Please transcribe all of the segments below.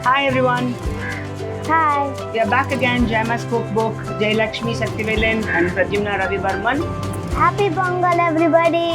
Hi everyone, Hi. we are back again. Jaima's cookbook, Jai Lakshmi Saktivelan and Pradyumna Ravi Varman. Happy Pongal, everybody.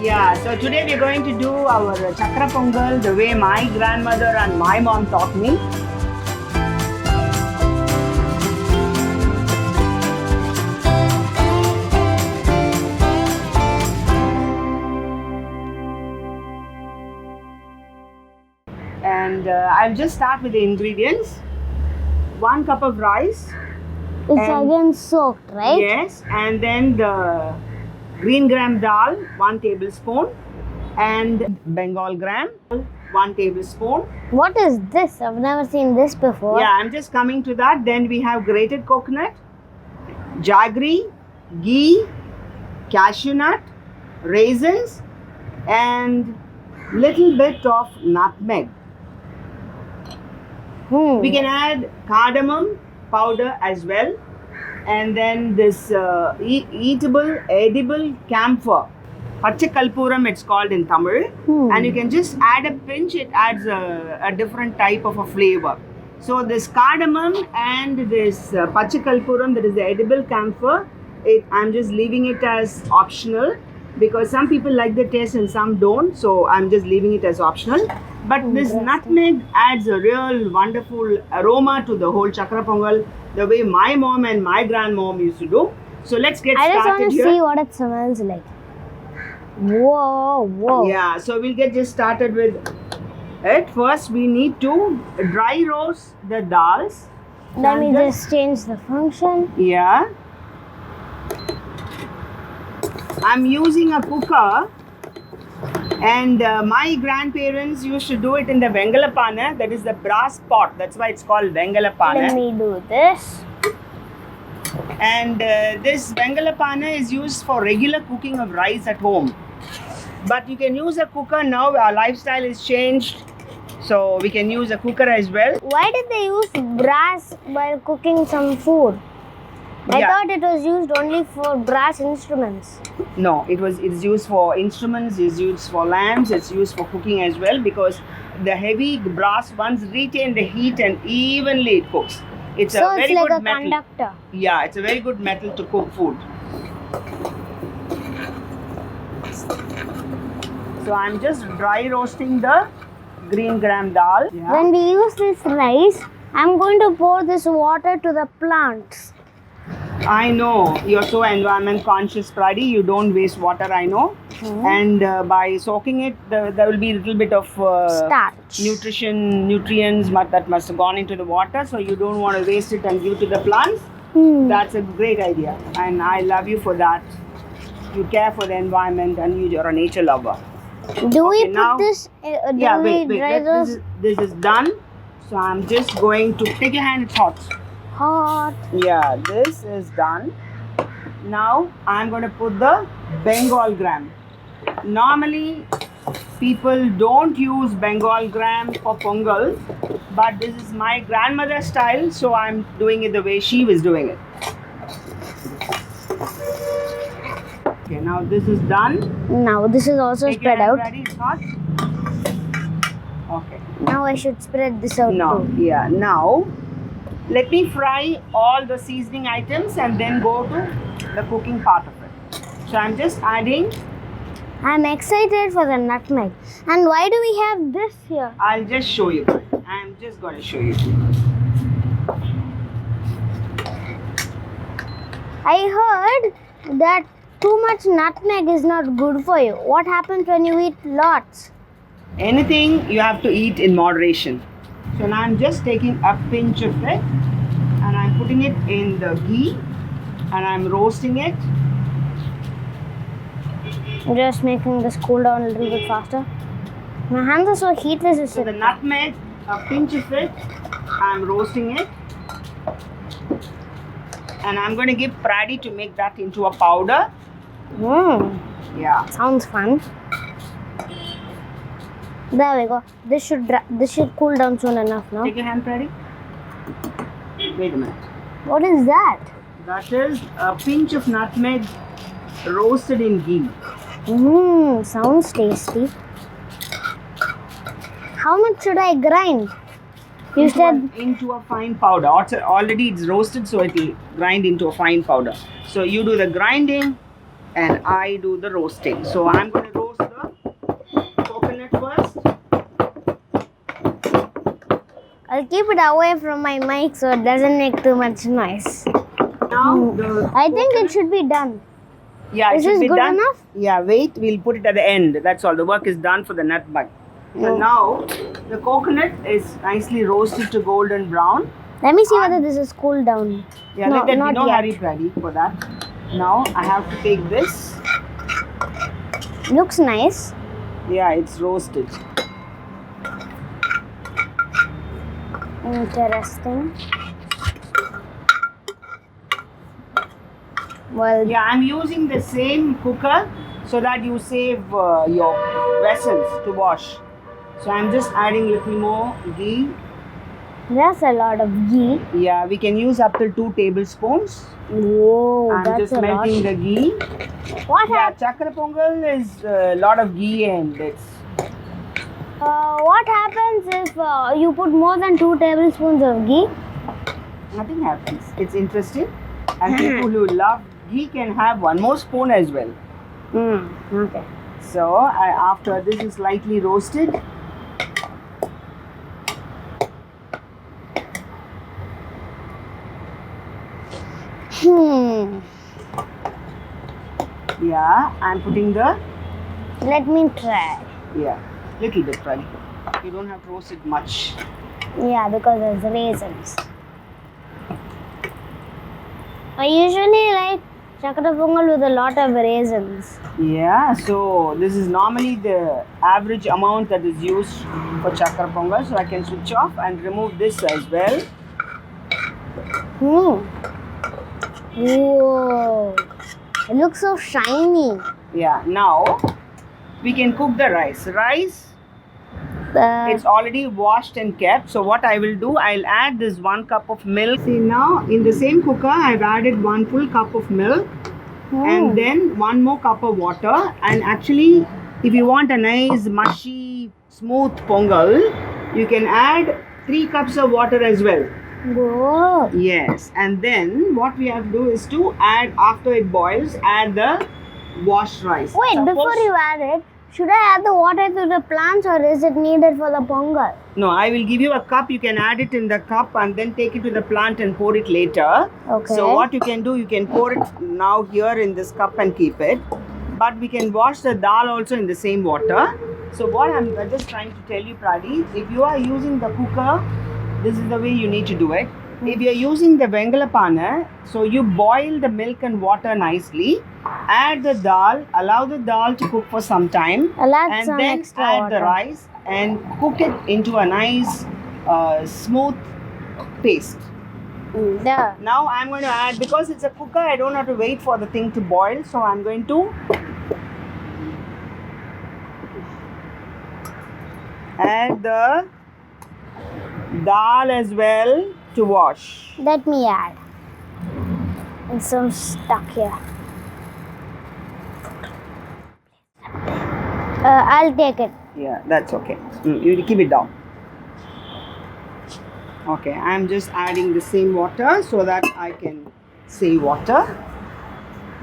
Yeah, so today we're going to do our Chakra Pongal the way my grandmother and my mom taught me. And I'll just start with the ingredients. 1 cup of rice. It's And- again soaked, right? Yes, and then the green gram dal, 1 tablespoon, and Bengal gram, 1 tablespoon. What is this? I've never seen this before. Yeah, I'm just coming to that. Then we have grated coconut, jaggery, ghee, cashew nut, raisins, and little bit of nutmeg. We can add cardamom powder as well, and then this eatable, edible camphor. Pachakalpuram it's called in Tamil. And you can just add a pinch, it adds a different type of a flavor. So this cardamom and this pachakalpuram, that is the edible camphor, I'm just leaving it as optional because some people like the taste and some don't. So I'm just leaving it as optional. But this nutmeg adds a real wonderful aroma to the whole Chakra Pongal, the way my mom and my grandmom used to do. So let's get I just started want to here. see what it smells like. Whoa, whoa. Yeah, so we'll get just started with it. First, we need to dry roast the dals. Let me And just change the function. Yeah. I'm using a cooker, and my grandparents used to do it in the vengalapanai, that is the brass pot. That's why it's called Let vengalapanai. me do this. And this vengalapanai is used for regular cooking of rice at home. But you can use a cooker now. Our lifestyle is changed, so we can use a cooker as well. Why did they use brass while cooking some food? I Yeah. thought it was used only for brass instruments. No, it's used for instruments, it's used for lamps, it's used for cooking as well, because the heavy brass ones retain the heat and evenly it cooks. It's So a very it's like good a metal. conductor. Yeah, it's a very good metal to cook food. So I'm just dry roasting the green gram dal. Yeah. When we use this rice, I'm going to pour this water to the plants. I know you're so environment conscious, Pradi. You don't waste water, I know. And by soaking it, there will be a little bit of Starch. nutrients that must have gone into the water. So you don't want to waste it and give it to the plants. That's a great idea, and I love you for that. You care for the environment, and you're a nature lover. Do we Okay, put now- this? Do Yeah, we wait. dry roast? This is done. So I'm just going to take your hand. It's hot. Hot. Yeah, this is done. Now I'm going to put the Bengal gram. Normally, people don't use Bengal gram for Pongal, but this is my grandmother's style, so I'm doing it the way she was doing it. Okay, now this is done. Now this is also Take your spread hand, out. Ready? It's hot. Okay. Now I should spread this out Now, too. yeah. Now, let me fry all the seasoning items and then go to the cooking part of it. So I'm just adding. I'm excited for the nutmeg. And why do we have this here? I'll just show you. I'm just going to show you. I heard that too much nutmeg is not good for you. What happens when you eat lots? Anything you have to eat in moderation. So now I'm just taking a pinch of it and I'm putting it in the ghee and I'm roasting it. Just making this cool down a little bit faster. My hands are so heat So resistant. the nutmeg, a pinch of it, I'm roasting it. And I'm going to give Pradi to make that into a powder. Yeah. Sounds fun. There we go. This should cool down soon enough now. Take your hand, Pradi. Wait a minute. What is that? That is a pinch of nutmeg roasted in ghee. Sounds tasty. How much should I grind? You said into a fine powder. Already it's roasted, so it will grind into a fine powder. So you do the grinding and I do the roasting. So I'm going to roast the coconut first. I'll keep it away from my mic so it doesn't make too much noise. Now I think it should be done. Yeah, it Is should this be good done. enough? Yeah, wait, we'll put it at the end. That's all. The work is done for the nutmeg. So now the coconut is nicely roasted to golden brown. Let me see whether this is cooled down. Yeah, No, let that be. not No yet. hurry, Praddy, for that. Now I have to take this. Looks nice. Yeah, it's roasted. Interesting. Well, Yeah, I'm using the same cooker so that you save your vessels to wash. So I'm just adding a little more ghee. that's a lot of ghee. Yeah, we can use up to 2 tablespoons. Whoa, I'm that's just a lot. melting the ghee. What Yeah, chakra pongal is a lot of ghee and it's What happens if you put more than 2 tablespoons of ghee? nothing happens. It's interesting. And people who love ghee can have 1 more spoon as well. Okay. So after this is lightly roasted, yeah, I'm putting the Let me try. little bit, right? You don't have to roast it much. Yeah, because there's raisins. I usually like chakra pongal with a lot of raisins. Yeah, so this is normally the average amount that is used for chakra pongal. So I can switch off and remove this as well. Whoa. It looks so shiny. Yeah, now we can cook the rice. Rice, it's already washed and kept. So what I will do, I'll add this 1 cup of milk. See, now in the same cooker, I've added 1 full cup of milk and then 1 more cup of water. And actually, if you want a nice mushy, smooth pongal, you can add 3 cups of water as well. Whoa. Yes, and then what we have to do is to add, after it boils, add the washed rice. Wait, Suppose- before you add it, should I add the water to the plants or is it needed for the pongal? No, I will give you a cup. You can add it in the cup and then take it to the plant and pour it later. Okay. So what you can do, you can pour it now here in this cup and keep it. But we can wash the dal also in the same water. So what I'm just trying to tell you, Pradi, if you are using the cooker, this is the way you need to do it. If you're using the vengalapanai, so you boil the milk and water nicely, add the dal, allow the dal to cook for some time, I'll add and some then extra add water. the rice and cook it into a nice smooth paste. There. Now I'm going to add, because it's a cooker, I don't have to wait for the thing to boil, so I'm going to add the dal as well to wash. Let me add. It's so stuck here. I'll take it. Yeah, that's okay. You keep it down. Okay, I'm just adding the same water so that I can save water.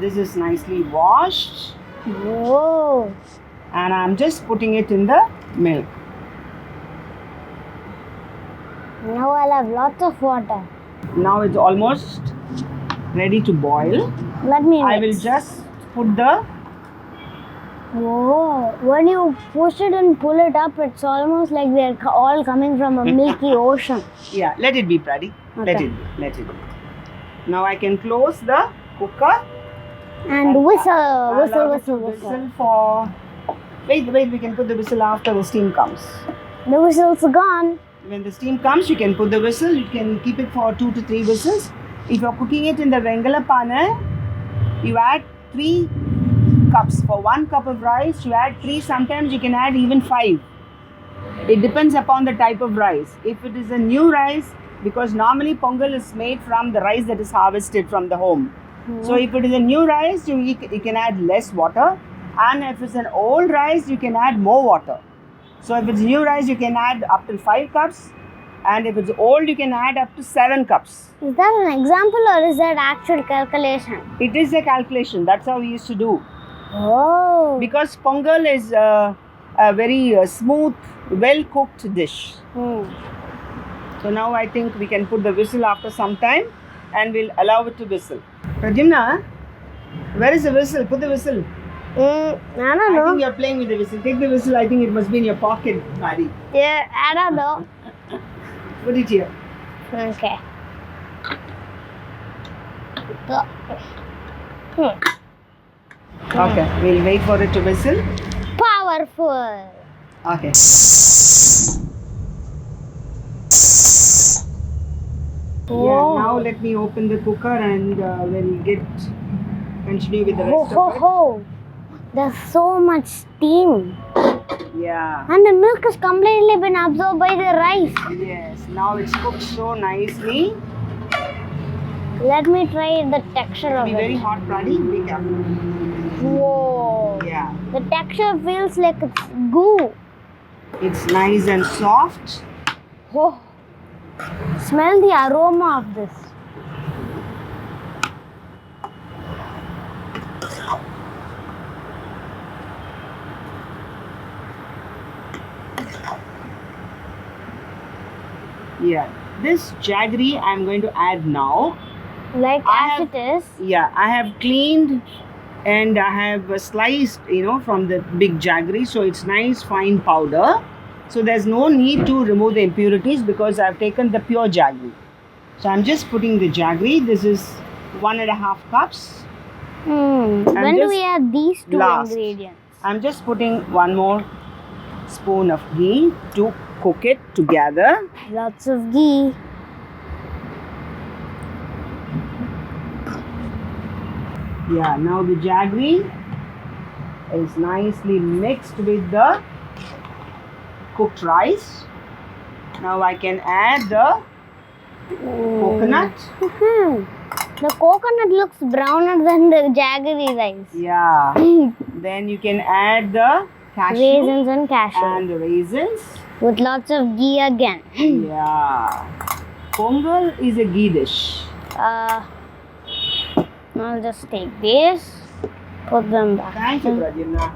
This is nicely washed Whoa. and I'm just putting it in the milk. Now I'll have lots of water. Now it's almost ready to boil. Let me I will mix. just put the Whoa. When you push it and pull it up, it's almost like they're all coming from a milky ocean. yeah. Let it be, Praddy. Let Okay. it be. Let it be. Now I can close the cooker. And whistle, Allow whistle, it to whistle, whistle. whistle for. Wait. We can put the whistle after the steam comes. The whistle's gone. When the steam comes, you can put the whistle. You can keep it for 2 to 3 whistles. If you're cooking it in the vengalapanai, you add 3 cups. For 1 cup of rice, you add 3. Sometimes you can add even 5. It depends upon the type of rice. If it is a new rice, because normally pongal is made from the rice that is harvested from the home. So if it is a new rice, you can add less water. And if it's an old rice, you can add more water. So if it's new rice, you can add up to 5 cups. And if it's old, you can add up to 7 cups. Is that an example or is that actual calculation? It is a calculation. That's how we used to do. Oh. Because Pongal is a very smooth, well-cooked dish. So now I think we can put the whistle after some time and we'll allow it to whistle. Pradyumna, where is the whistle? Put the whistle. I don't I know. think you're playing with the whistle. Take the whistle. I think it must be in your pocket, Mari. Yeah, I don't know. Put it here. Okay. Okay, we'll wait for it to whistle. Powerful. Okay. Yeah, now let me open the cooker and we'll continue with the rest of it. There's so much steam. Yeah. And the milk has completely been absorbed by the rice. Yes, now it's cooked so nicely. Let me try the texture of Be it. very hot, Pradi. Be careful. Whoa. Yeah. The texture feels like it's goo. It's nice and soft. Oh. Smell the aroma of this. Yeah. This jaggery I'm going to add now. Like as it is. Yeah, I have cleaned and I have sliced, from the big jaggery. So it's nice fine powder. So there's no need to remove the impurities because I've taken the pure jaggery. So I'm just putting the jaggery. This is 1.5 cups. When do we add these two ingredients? I'm just putting 1 more spoon of ghee to cook it together. Lots of ghee. Yeah, now the jaggery is nicely mixed with the cooked rice. Now I can add the coconut. The coconut looks browner than the jaggery rice. Yeah. Then you can add the cashew. Raisins and cashew. And the raisins. With lots of ghee again. Yeah. Pongal is a ghee dish. I'll just take this, put them back. Thank you, Pradyumna.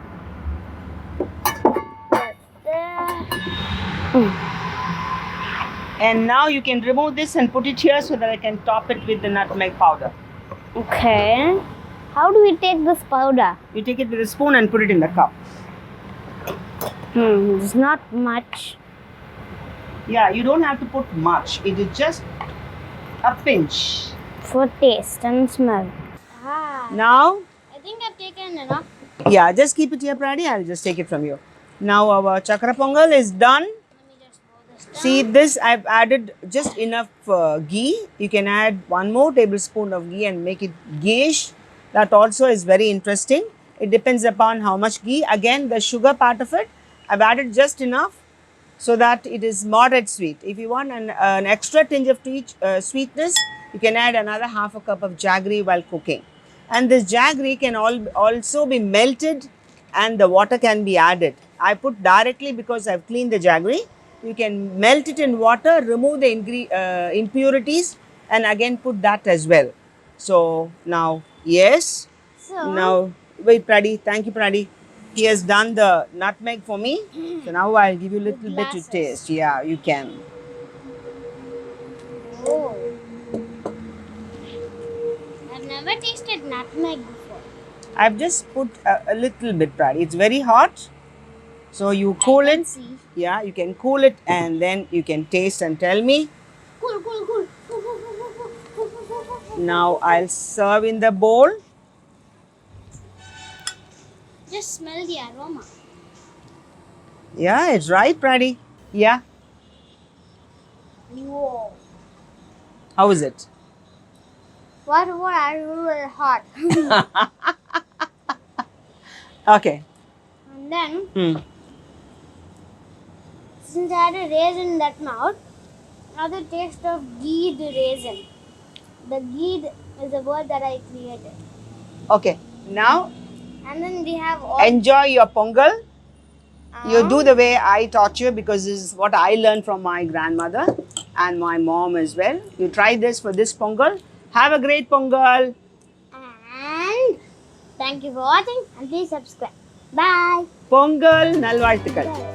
And now you can remove this and put it here so that I can top it with the nutmeg powder. Okay. How do we take this powder? You take it with a spoon and put it in the cup. It's not much. Yeah, you don't have to put much. It is just a pinch. For taste and smell. Now, I think I've taken enough. yeah, just keep it here, Pradi. I'll just take it from you. Now our chakra pongal is done. Let me just pour this down. See this, I've added just enough ghee. You can add 1 more tablespoon of ghee and make it gheeish. That also is very interesting. It depends upon how much ghee. Again, the sugar part of it, I've added just enough so that it is moderate sweet. If you want an extra tinge of sweetness, you can add another half a cup of jaggery while cooking. And this jaggery can also be melted and the water can be added. I put directly because I've cleaned the jaggery. You can melt it in water, remove the impurities and again put that as well. So now, yes. So, Now, wait, Pradi. Thank you, Pradi. He has done the nutmeg for me. So now I'll give you a little bit to taste. Yeah, you can. oh. I've never tasted nutmeg before. I've just put a little bit, Pradi. It's very hot. So you cool it. See. Yeah, you can cool it and then you can taste and tell me. Cool. Now I'll serve in the bowl. Just smell the aroma. Yeah, it's right, Pradi. Yeah. Whoa. How is it? What are you hot? Okay. And then, since I had a raisin in that mouth, now the taste of ghee raisin. The ghee is a word that I created. Okay. Now And then we have all. enjoy your pongal. You do the way I taught you because this is what I learned from my grandmother. and my mom as well. You try this for this Pongal. Have a great Pongal. And thank you for watching and please subscribe. Bye. Pongal Nalvaittukal.